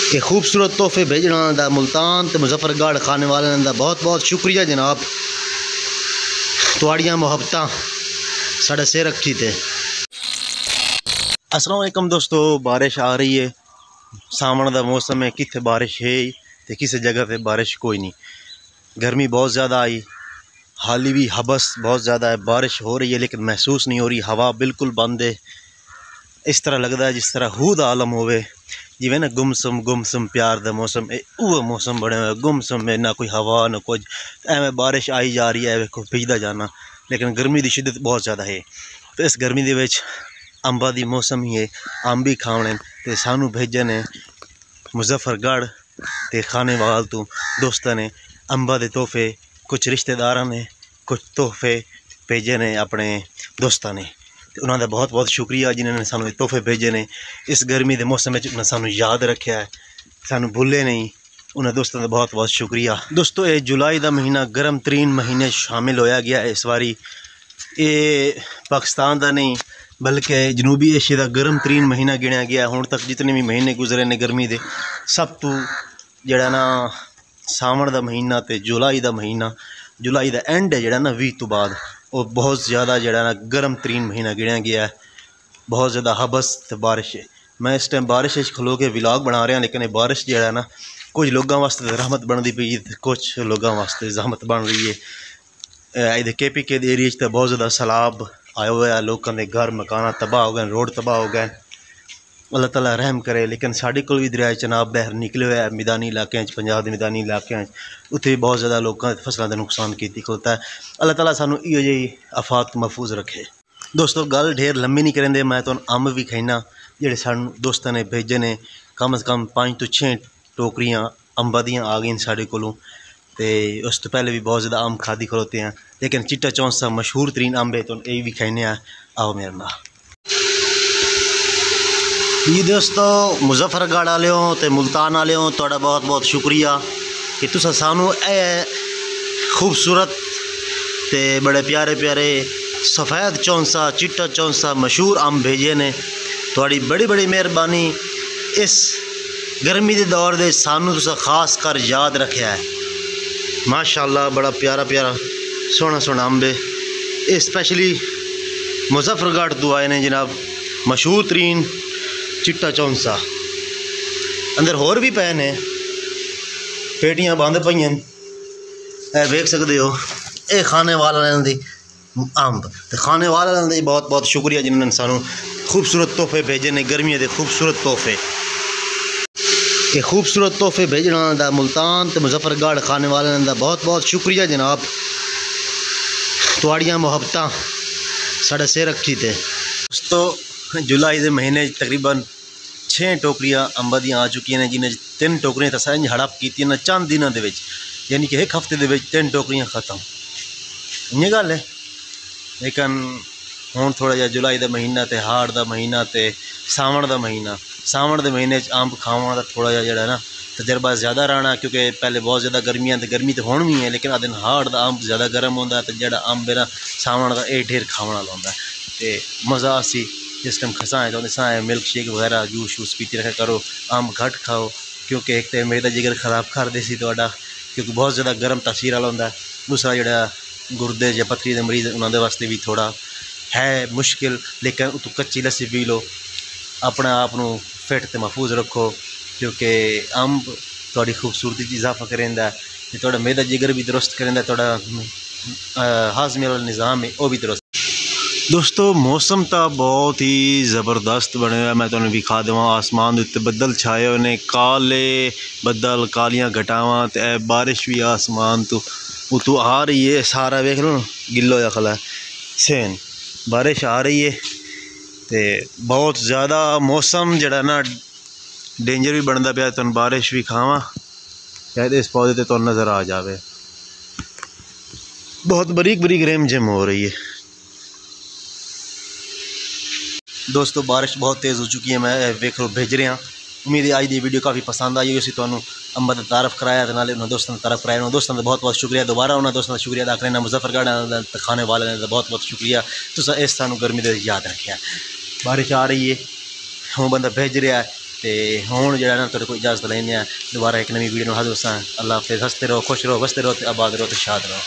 ये खूबसूरत तोहफे भेजना दा मुल्तान ते मुजफ्फरगढ़ खाने वाले दा बहुत बहुत शुक्रिया जनाब। तुहाड़ियां मुहब्बतां साढ़े सिर रखी थे। अस्सलाम वालेकुम दोस्तों, बारिश आ रही है, सावन का मौसम है, कितने बारिश है तो किसी जगह पे बारिश कोई नहीं। गर्मी बहुत ज़्यादा आई, हाली भी हबस बहुत ज़्यादा है, बारिश हो रही है लेकिन महसूस नहीं हो रही, हवा बिल्कुल बंद है। इस तरह लगता है जिस तरह हूद आलम होवे, जिवें ना गुमसुम प्यार का मौसम वो मौसम बने हुए गुमसुम है, ना कोई हवा ना कुछ, एवं बारिश आई जा रही है वेखो भिजदा जाना, लेकिन गर्मी की शिद्दत बहुत ज़्यादा है। तो इस गर्मी के विच अंबा की मौसम ही है, अंब ही खाने तो सानू भेजे ने मुजफ्फरगढ़ ते खानेवाल तो दोस्तों ने अंबा के तोहफे, कुछ रिश्तेदार ने कुछ तोहफे भेजे ने अपने दोस्तों ने, तो उन्होंने बहुत बहुत शुक्रिया जिन्होंने सानू तोहफे भेजे ने। इस गर्मी के मौसम में उन्हें सानू याद रखा है, सानू भूले नहीं, उन्हें दोस्तों का बहुत बहुत शुक्रिया। दोस्तों ये जुलाई का महीना गर्म तरीन महीने शामिल होया गया है इस बारी। ये पाकिस्तान का नहीं बल्कि जनूबी एशिया का गर्म तरीन महीना गिनया गया। हुण तक जितने भी महीने गुजरे ने गर्मी के, सब तो जड़ा ना सावन का महीना तो जुलाई का महीना, जुलाई का एंड है जड़ा ना 20 तो बाद, वो बहुत ज़्यादा जड़ा ना गर्म तरीन महीना गिनया गया है। बहुत ज़्यादा हबस तो बारिश है। मैं इस टाइम बारिश खलो के व्लॉग बना रहा, लेकिन ये बारिश जो है ना कुछ लोगों वास्ते रहमत बनती पई, कुछ लोगों वास्ते जहमत बन रही है। इधर KPK एरिए तो बहुत ज़्यादा सैलाब आया हुआ है, लोगों के घर मकान तबाह हो गए, रोड तबाह हो गए, अल्लाह ताला रहम करे। लेकिन साढ़े कोल भी दरिया चनाब बहर निकले हुए है मैदानी इलाकों, पंजाब के मैदानी इलाकों, उत्थे बहुत ज़्यादा लोगों के फसलों का नुकसान की होता है। अल्लाह ताला सानू इहो जी आफात महफूज रखे। दोस्तों गल ढेर लंबी नहीं करेंदे, मैं तो अंब भी खाइना जेडे सानू दोस्तों ने भेजे ने, कम से कम 5 तो 6 टोकरियाँ अंबा दियाँ आ गई साढ़े कोलों। तो उस तो पहले भी बहुत ज़्यादा अंब खादी खलोते हैं, लेकिन चिट्टा चौंसा मशहूर तरीन अंब है, तो ये भी खाने आओ मेरे नाल। जी दोस्तों मुजफ्फरगढ़ वाले तो मुल्तान वाले थोड़ा बहुत बहुत शुक्रिया कि तुसा सानू ए खूबसूरत ते बड़े प्यारे प्यारे सफ़ेद चौंसा चिट्टा चौंसा मशहूर अंब भेजे ने। थोड़ी बड़ी बड़ी मेहरबानी, इस गर्मी के दौर दे सानू तुसा खास कर याद रखा है। माशाअल्लाह बड़ा प्यारा प्यारा सोहना सोहना अंब है। ये स्पेशली मुजफ्फरगढ़ तो आए ने जनाब, मशहूर तरीन चिट्टा चौंसा। अंदर होर भी पे ने, पेटियां बंद पईयां, वेख सकते हो। ये खाने वाले दी अंब, तो खाने वाले दी बहुत बहुत शुक्रिया जिन्होंने सानू खूबसूरत तोहफे भेजे ने, गर्मियों के खूबसूरत तोहफे। ये खूबसूरत तोहफे भेजना दा मुल्तान तो मुजफ्फरगढ़ खाने वाले दा बहुत बहुत शुक्रिया जनाब। तुहाड़ियां मुहब्बतां साढ़े सिर रखी थे। दोस्तों जुलाई के महीने तकरीबन 6 टोकरियां अंबा दी आ चुकी हैं, जिन्हें 3 टोकरियां तो इंज हड़प की चंद दिनों के, यानी कि एक हफ्ते के 3 टोकरियां खत्म, इं गल है। लेकिन हुण थोड़ा जिहा जुलाई का महीना तो हाड़ का महीना तो सावन का महीना, सावन के महीने अंब खाने का थोड़ा जिहा जिहड़ा ना तजर्बा ज़्यादा रहना, क्योंकि पहले बहुत ज़्यादा गर्मियाँ, तो गर्मी तो हुण भी है, लेकिन आदन हाड़ का अंब ज़्यादा गर्म होंदा, तो जिहड़ा अंब है ना सावन का ये ढेर खाने वाला होंदा। तो मज़ा असी जिस टाइम खसाएँ तो साएँ मिल्क शेक वगैरह जूस शूस पीते रखा करो, अंब घट खाओ, क्योंकि एक तो मेरा जिगर खराब कर देसी तुहाडा, क्योंकि बहुत ज़्यादा गर्म तासीर वाला होंदा। दूसरा जिहड़ा गुर्दे या पथरी के मरीज़ उन्होंने वास्ते भी थोड़ा है मुश्किल, लेकिन उतों कच्ची लस्सी पी लो, अपने आप को फिट तो महफूज रखो, क्योंकि अंब थोड़ी खूबसूरती इजाफा करेंदा, थोड़ा मेदा जिगर भी दुरुस्त करेंदा, थोड़ा हाजमे वाला निज़ाम है वो भी दुरुस्त। दोस्तों मौसम तो बहुत ही ज़बरदस्त बने हुआ, मैं तुम्हें विखा देव। आसमान उत्ते बदल छाए हुए ने, काले बदल कालियां घटावां, तो बारिश भी आसमान तो उतों आ रही है, सारा वेख लो गिल्लो होया खला सेन, बारिश आ रही है। तो बहुत ज़्यादा मौसम जड़ा ना डेंजर भी बनता पाया, तुम बारिश भी खावा शायद इस पौधे तो तुम नज़र आ जाए। बहुत बरीक बरीक रेम जम हो रही है। दोस्तों बारिश बहुत तेज़ हो चुकी है, मैं वेख लो भेज रहा। उम्मीद है आज की वीडियो काफ़ी पसंद आई होगी, तुहानू अंबा का तारफ़ कराया, तो नाले उन्होंने दोस्तों का तारफ़ कराया, उन्होंने दोस्तों का बहुत बहुत शुक्रिया। दोबारा उन्होंने दोस्तों का शुक्रिया अदा करना, मुजफ्फरगढ़ खाने वाले का बहुत बहुत शुक्रिया। तो इस सानू गर्मी के याद रखा। बारिश आ रही है, हूँ बंदा भेज रहा है, तो हुण जो ना तुहाडे कोल इजाजत लैंदे आ। दोबारा एक नवी वीडियो हाजिर होसां। अल्लाह हाफिज़। हंसते रहो, खुश रहो, बसते रहो, आबाद रहो, शाद रहो।